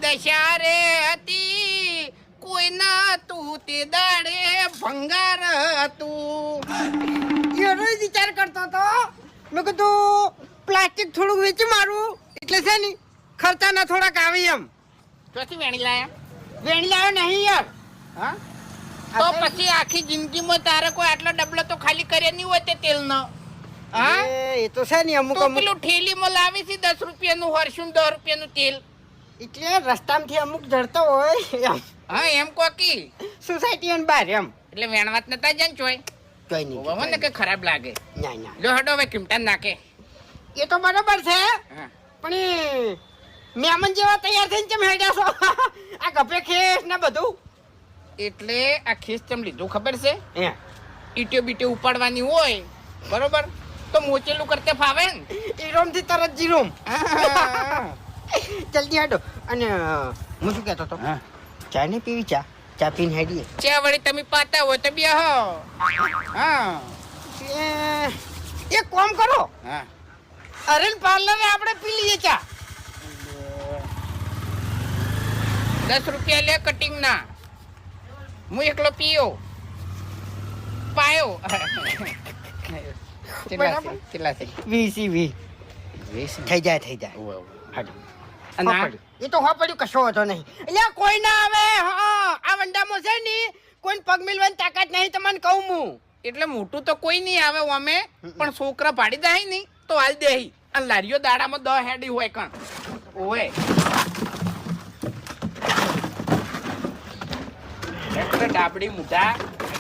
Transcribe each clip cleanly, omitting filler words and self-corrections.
દશા રે હતી કોઈ ના તું તે દાડે ભંગાર હતું. એનો વિચાર કરતો તો મેં કીધું પ્લાસ્ટિક થોડું વેચી મારું એટલે છે ને ખર્ચાના થોડાક આવે એમ. ચોથી વેણી લાયા? વેણી લાવ્યો નહીં યાર. હા તો પછી આખી જિંદગીમાં તારે કોઈ આટલો ડબલો તો ખાલી કરે નહીં હોય તે તેલનો. હા એ તો છે ને અમુક તું અમુક પેલું ઠેલીમાં લાવી છે 10 રૂપિયાનું હરશું 10 રૂપિયાનું તેલ. એટલે રસ્તામાંથી અમુક જડતો હોય એમ હા એમ કોકી સોસાયટી અને બહાર એમ એટલે વેણવાત નતા જાન ચોય કઈ નહીં મને કે ખરાબ લાગે. ના ના લો હડો હવે કિમટા નાખે. એ તો બરોબર છે હા પણ એ મહેમાન જેવા તૈયાર થઈને ચમ હેડ્યા છો આ ગભે ખેસ ને બધું એટલે આ ખીસ ચમ લીધું ખબર છે? હે ઈટો બીટો ઉપાડવાની હોય બરોબર તો મોચેલું કરતે ફાવે ને. એ રોમથી તરત જીરોમ હા. જલ્દી હેડો અને હું શું કહેતો હતો હા. ચા નહીં પીવી ચા પીને હેડીએ ચા વળી તમે પાતા હોય તો બેહો. હા એક કામ કરો હા અરેન પાર્લરે આપણે પી લઈએ ચા 10 રૂપિયા લે કટિંગ ના હું એકલો પીયો પાયો. કેટલા છે? 20 થઈ જાય હાડો એ તો હો પડ્યું કશો હતો નહીં એટલે કોઈ ના આવે હા આ વંડામાં છે ને કોઈ પગ મિલવાની તાકાત નહીં તમને કહું હું એટલે મોટું તો કોઈ નહીં આવે અમે પણ છોકરા પાડી દે નહીં તો હાલ દે અને લારીઓ દાડામાં 10 હેડી હોય કણ ઓય એટલે ડાબડી મુઢા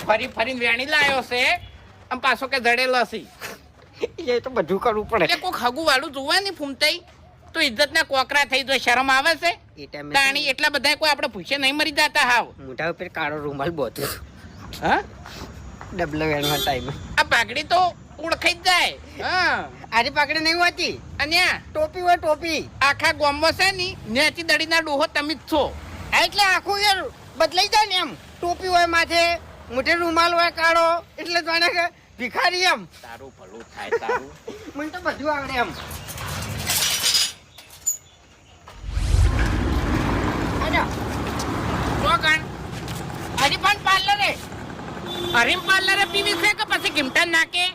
ફરીને વેણી લાયો છે અને પાછો કે જડેલો છે એ તો બધું કરવું પડે એટલે કોક હગુ વાળું જોવા નહીં ફૂમતાઈ તો ઇજ્જતના કોકરા થઈ જાય શરમ આવે છે. એ ટાઈમે તાણી એટલા બધા કોઈ આપણે પૂછે નહીં મરી જતા હાવ. મોઢા ઉપર કાળો રૂમાલ બોતું હા ડબલો વેણવા ટાઈમે આ પાઘડી તો ઓળખાઈ જ જાય. હા આરી પાકડી નહીં હોતી અને ટોપી હોય ટોપી આખા ગામમાં છે ને નેચી દડીના ડોહો તમે જ છો. એટલે આખું યાર બદલાઈ જાય ને એમ ટોપી હોય માથે મોઢે રૂમાલ હોય કાળો એટલે જાણે કે ભિખારી એમ તારું ભલું થાય તારું. મને તો બધું આવડે એમ હરીફાન પાર્લરે હરીમ પાર્લરે પીવી છે કે પછી કિમટા નાકે?